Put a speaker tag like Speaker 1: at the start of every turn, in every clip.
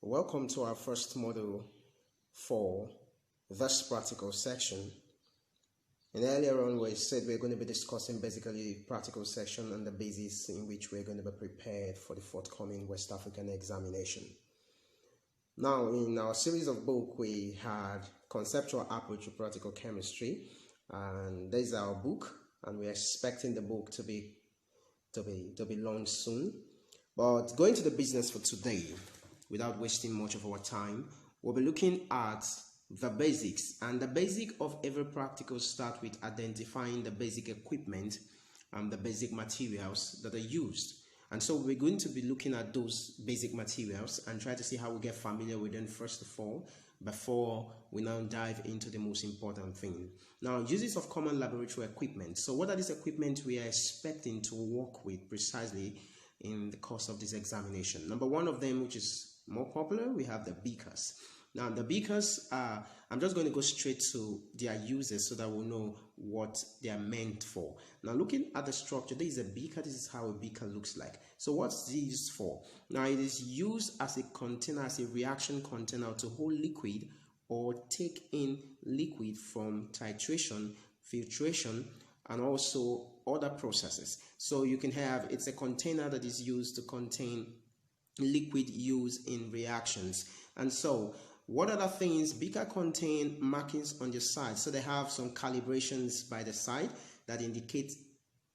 Speaker 1: Welcome to our first module for this practical section. And earlier on we said we're going to be discussing basically practical section and the basis in which we're going to be prepared for the forthcoming West African examination. Now, in our series of book, we had conceptual approach to practical chemistry, and this is our book, and we're expecting the book to be launched soon. But going to the business for today, without wasting much of our time, we'll be looking at the basics. And the basic of every practical start with identifying the basic equipment and the basic materials that are used. And so we're going to be looking at those basic materials and try to see how we get familiar with them first of all, before we now dive into the most important thing. Now, uses of common laboratory equipment. So what are these equipment we are expecting to work with precisely in the course of this examination? Number one of them, which is more popular, we have the beakers. Now, the beakers, I'm just going to go straight to their uses so that we'll know what they are meant for. Now, looking at the structure, this is a beaker. This is how a beaker looks like. So what's this used for? Now, it is used as a container, as a reaction container to hold liquid or take in liquid from titration, filtration, and also other processes. So you can have, it's a container that is used to contain liquid used in reactions. And so what other things? Beaker contain markings on the side, so they have some calibrations by the side that indicate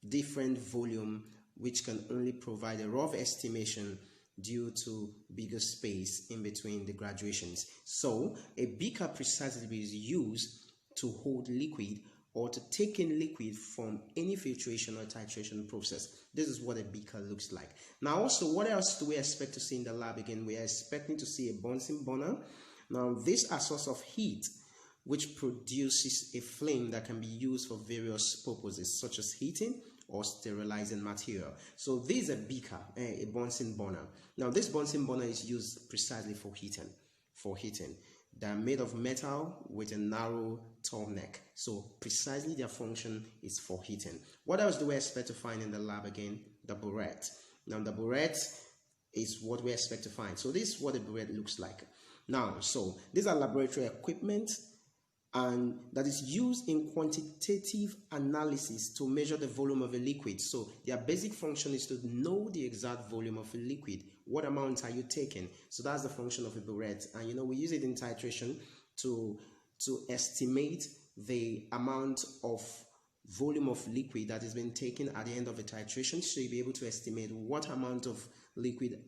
Speaker 1: different volume, which can only provide a rough estimation due to bigger space in between the graduations. So a beaker precisely is used to hold liquid or to take in liquid from any filtration or titration process. This is what a beaker looks like. Now also, what else do we expect to see in the lab? Again, we are expecting to see a Bunsen burner. Now, this is a source of heat which produces a flame that can be used for various purposes, such as heating or sterilizing material. So this is a beaker, a Bunsen burner. Now, this Bunsen burner is used precisely for heating. They are made of metal with a narrow tall neck. So precisely their function is for heating. What else do we expect to find in the lab? Again, the burette. Now, the burette is what we expect to find. So this is what a burette looks like. Now, so these are laboratory equipment, and that is used in quantitative analysis to measure the volume of a liquid. So their basic function is to know the exact volume of a liquid. What amount are you taking? So that's the function of a burette. And we use it in titration to estimate the amount of volume of liquid that has been taken at the end of a titration. So you'll be able to estimate what amount of liquid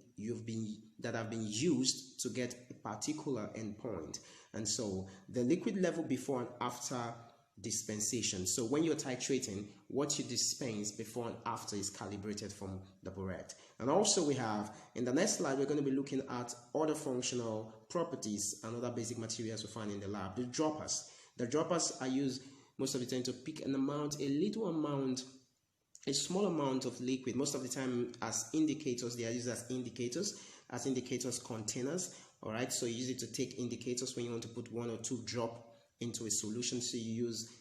Speaker 1: that have been used to get a particular endpoint. And so the liquid level before and after dispensation. So when you're titrating, what you dispense before and after is calibrated from the burette. And also we have, in the next slide, we're going to be looking at other functional properties and other basic materials we find in the lab. The droppers. The droppers are used most of the time to pick an amount, a small amount of liquid, most of the time as indicators. They are used as indicators containers. All right, so you use it to take indicators when you want to put 1 or 2 drop into a solution. So you use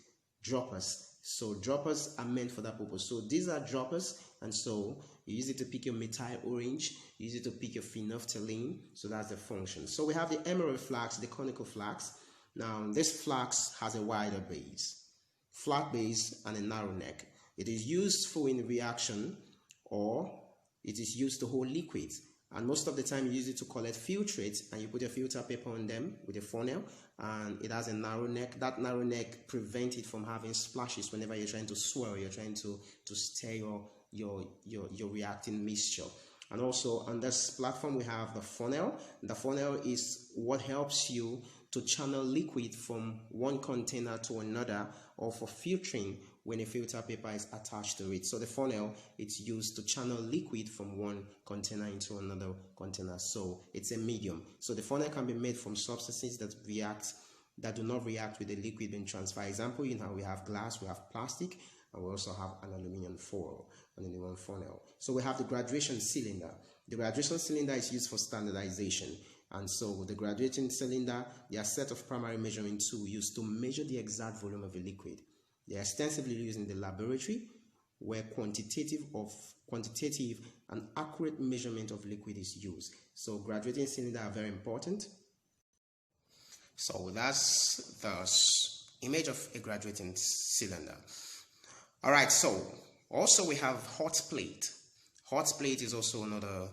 Speaker 1: droppers. So droppers are meant for that purpose. So these are droppers, and so you use it to pick your methyl orange, you use it to pick your phenolphthalein. So that's the function. So we have the emerald flask, the conical flask. Now this flask has a wider base, flat base, and a narrow neck. It is useful in reaction, or it is used to hold liquids. And most of the time you use it to collect filtrates, and you put a filter paper on them with a funnel, and it has a narrow neck. That narrow neck prevents it from having splashes whenever you're trying to swirl, you're trying to stir your reacting mixture. And also on this platform we have the funnel. The funnel is what helps you to channel liquid from one container to another, or for filtering when a filter paper is attached to it. So the funnel, it's used to channel liquid from one container into another container. So it's a medium. So the funnel can be made from substances that do not react with the liquid being transferred. Example, we have glass, we have plastic, and we also have an aluminum foil and an aluminum funnel. So we have the graduation cylinder. The graduation cylinder is used for standardization. And so the graduating cylinder, they are a set of primary measuring tools used to measure the exact volume of a liquid. They are extensively used in the laboratory, where quantitative an accurate measurement of liquid is used. So graduating cylinder are very important. So that's the image of a graduating cylinder. All right, so also we have hot plate. Hot plate is also another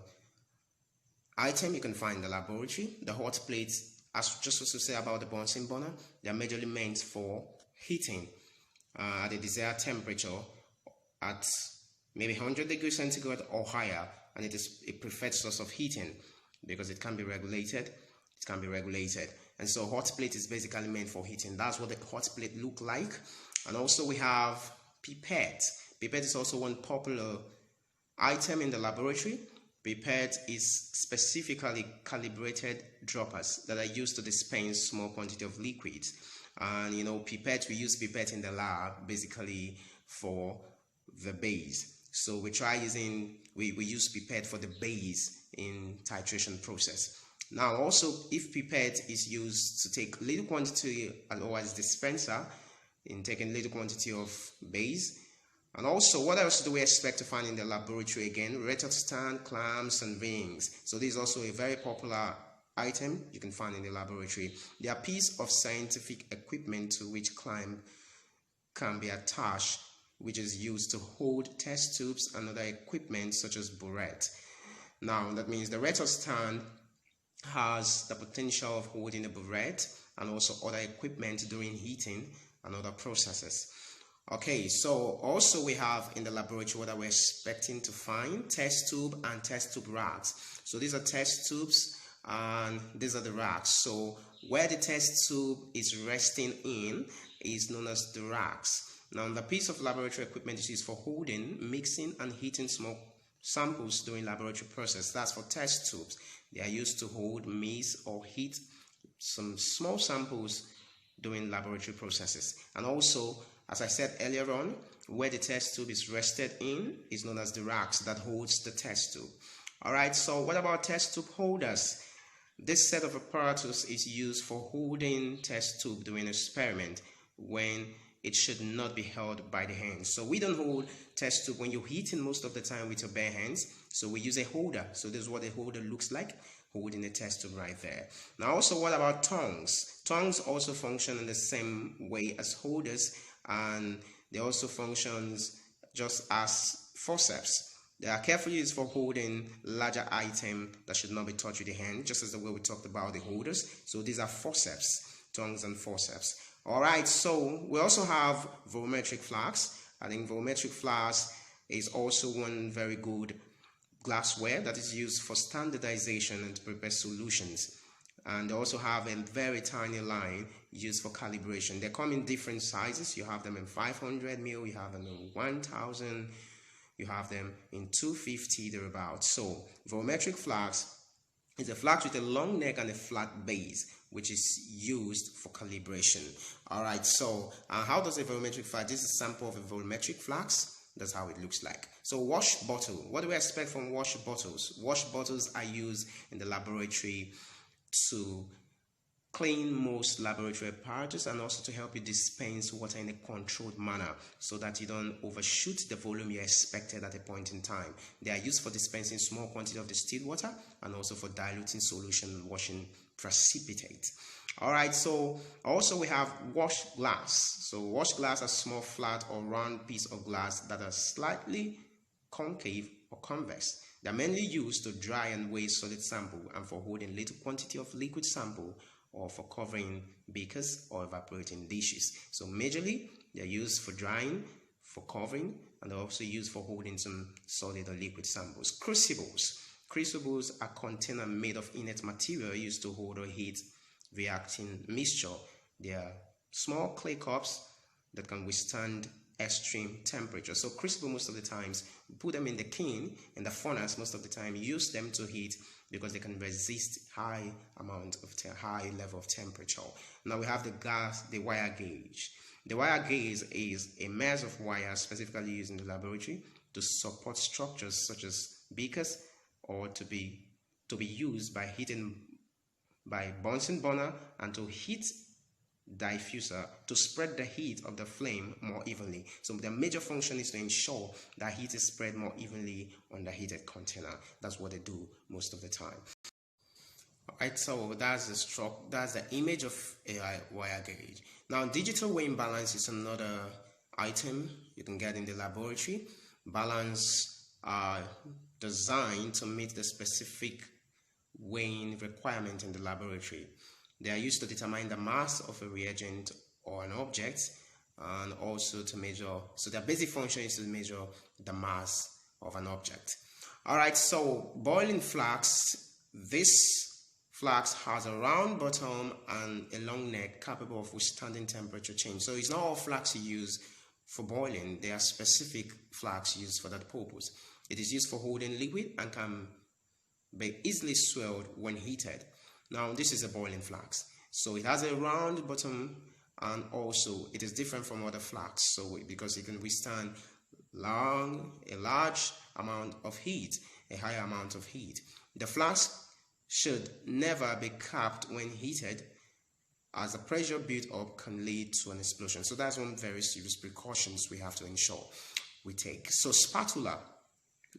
Speaker 1: item you can find in the laboratory. The hot plates, as just to say about the Bunsen burner, they are majorly meant for heating at a desired temperature at maybe 100 degrees centigrade or higher, and it is a preferred source of heating because it can be regulated. It can be regulated, and so hot plate is basically meant for heating. That's what the hot plate look like. And also we have pipette. Pipette is also one popular item in the laboratory. Pipette is specifically calibrated droppers that are used to dispense small quantity of liquids. And you know, pipette, we use pipette in the lab basically for the base. So we use pipette for the base in titration process. Now also, if pipette is used to take little quantity, otherwise dispenser in taking little quantity of base. And also, what else do we expect to find in the laboratory again? Retort stand, clamps, and rings. So this is also a very popular item you can find in the laboratory. They are pieces of scientific equipment to which clamp can be attached, which is used to hold test tubes and other equipment such as burette. Now, that means the retort stand has the potential of holding a burette and also other equipment during heating and other processes. Okay, so also we have in the laboratory what we're expecting to find: test tube and test tube racks. So these are test tubes and these are the racks. So where the test tube is resting in is known as the racks. Now the piece of laboratory equipment is used for holding, mixing, and heating small samples during laboratory process. That's for test tubes. They are used to hold, mix, or heat some small samples during laboratory processes. And also, as I said earlier on, where the test tube is rested in is known as the racks that holds the test tube. All right, so what about test tube holders? This set of apparatus is used for holding test tube during experiment when it should not be held by the hands. So we don't hold test tube when you're heating most of the time with your bare hands. So we use a holder. So this is what a holder looks like, holding the test tube right there. Now also, what about tongs? Tongs also function in the same way as holders, and they also functions just as forceps. They are carefully used for holding larger items that should not be touched with the hand, just as the way we talked about the holders. So these are forceps, tongs and forceps. All right, so we also have volumetric flasks. I think volumetric flask is also one very good glassware that is used for standardization and to prepare solutions. And they also have a very tiny line used for calibration. They come in different sizes. You have them in 500 ml, you have them in 1000, you have them in 250 thereabouts. So volumetric flask is a flask with a long neck and a flat base, which is used for calibration. All right, so how does a volumetric flask? This is a sample of a volumetric flask. That's how it looks like. So wash bottle. What do we expect from wash bottles? Wash bottles are used in the laboratory to clean most laboratory apparatus and also to help you dispense water in a controlled manner so that you don't overshoot the volume you expected at a point in time. They are used for dispensing small quantity of distilled water and also for diluting solution and washing precipitate. All right, so also we have wash glass. So wash glass are small flat or round piece of glass that are slightly concave or convex. They are mainly used to dry and weigh solid sample and for holding little quantity of liquid sample or for covering beakers or evaporating dishes. So majorly they are used for drying, for covering, and they're also used for holding some solid or liquid samples. Crucibles. Crucibles are containers made of inert material used to hold or heat reacting mixture. They are small clay cups that can withstand extreme temperature. So crucible, most of the times we put them in the kiln, in the furnace, most of the time use them to heat because they can resist high level of temperature. Now we have the wire gauge. The wire gauge is a mass of wire specifically used in the laboratory to support structures such as beakers or to be used by Bunsen burner and to heat diffuser to spread the heat of the flame more evenly. So the major function is to ensure that heat is spread more evenly on the heated container. That's what they do most of the time. Alright, so that's the image of a wire gauge. Now, digital weighing balance is another item you can get in the laboratory. Balance are designed to meet the specific weighing requirement in the laboratory. They are used to determine the mass of a reagent or an object, and also to measure, so their basic function is to measure the mass of an object. Alright, so boiling flask. This flask has a round bottom and a long neck capable of withstanding temperature change. So it's not all flasks you use for boiling. There are specific flasks used for that purpose. It is used for holding liquid and can be easily swelled when heated. Now, this is a boiling flask. So it has a round bottom, and also it is different from other flasks. So because it can withstand a large amount of heat, a higher amount of heat. The flask should never be capped when heated, as the pressure built up can lead to an explosion. So that's one very serious precautions we have to ensure we take. So spatula,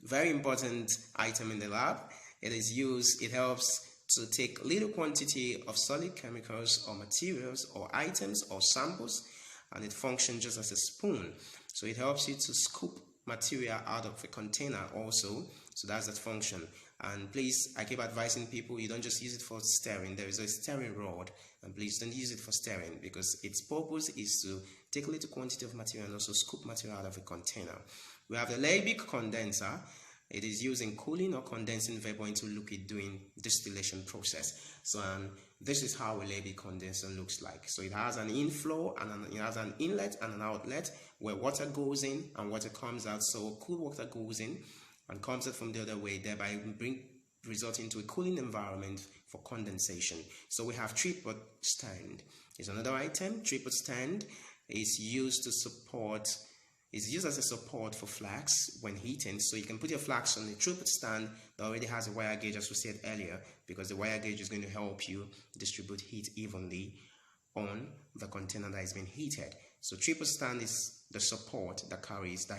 Speaker 1: very important item in the lab. It helps to take little quantity of solid chemicals or materials or items or samples, and it functions just as a spoon. So it helps you to scoop material out of a container also. So that's that function. And please, I keep advising people, you don't just use it for stirring. There is a stirring rod, and please don't use it for stirring, because its purpose is to take a little quantity of material and also scoop material out of a container. We have the Liebig condenser. It is used in cooling or condensing vapor into liquid during distillation process. So this is how a Liebig condenser looks like. So it has an inflow and it has an inlet and an outlet where water goes in and water comes out. So cool water goes in and comes out from the other way, thereby resulting to a cooling environment for condensation. So we have tripod stand. Is another item. Tripod stand is used as a support for flasks when heating. So you can put your flasks on a tripod stand that already has a wire gauge, as we said earlier, because the wire gauge is going to help you distribute heat evenly on the container that is being heated. So tripod stand is the support that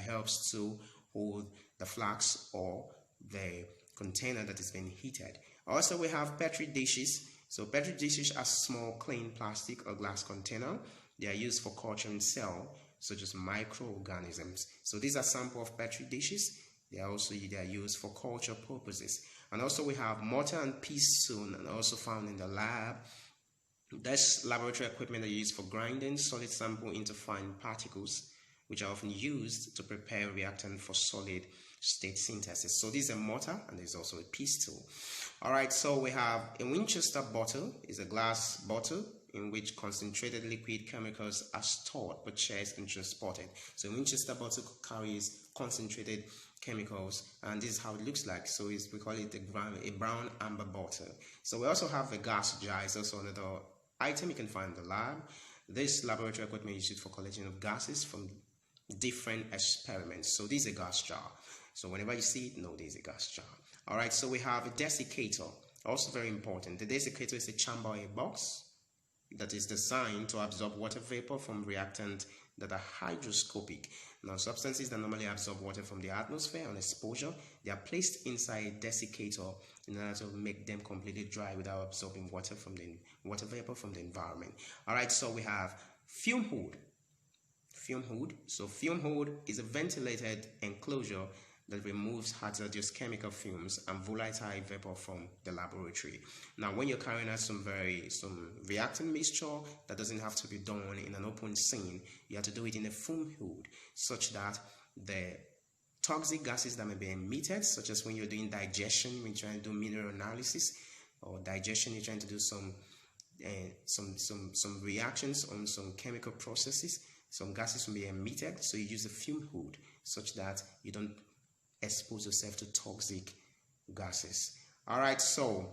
Speaker 1: helps to hold the flask or the container that is being heated. Also, we have Petri dishes. So Petri dishes are small, clean plastic or glass container. They are used for culturing cells, such as microorganisms. So these are sample of Petri dishes. They are used for culture purposes. And also we have mortar and pestle, and also found in the lab. That's laboratory equipment that are used for grinding solid sample into fine particles, which are often used to prepare a reactant for solid state synthesis. So this is a mortar, and there's also a pestle. All right, so we have a Winchester bottle. It's a glass bottle in which concentrated liquid chemicals are stored, purchased, and transported. So a Winchester bottle carries concentrated chemicals, and this is how it looks like. So we call it a brown amber bottle. So we also have a gas jar. It's also another item you can find in the lab. This laboratory equipment is used for collection of gases from different experiments. So this is a gas jar. So whenever you see it, know this is a gas jar. All right, so we have a desiccator, also very important. The desiccator is a chamber or a box that is designed to absorb water vapor from reactants that are hygroscopic. Now, substances that normally absorb water from the atmosphere on exposure, they are placed inside a desiccator in order to make them completely dry without absorbing water vapor from the environment. All right, so we have fume hood. Fume hood. So fume hood is a ventilated enclosure that removes hazardous chemical fumes and volatile vapor from the laboratory. Now, when you're carrying out some reactant mixture that doesn't have to be done in an open scene, you have to do it in a fume hood, such that the toxic gases that may be emitted, such as when you're doing digestion, when you're trying to do mineral analysis, or digestion, you're trying to do some reactions on some chemical processes, some gases will be emitted. So you use a fume hood such that you don't expose yourself to toxic gases. All right, so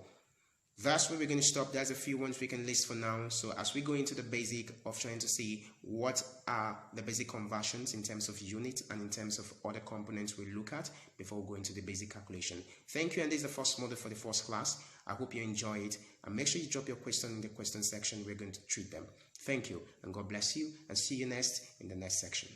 Speaker 1: that's where we're going to stop. There's a few ones we can list for now. So as we go into the basic of trying to see what are the basic conversions in terms of unit and in terms of other components we look at before we go into the basic calculation. Thank you, and this is the first model for the first class. I hope you enjoy it, and make sure you drop your question in the question section. We're going to treat them. Thank you, and God bless you, and see you next in the next section.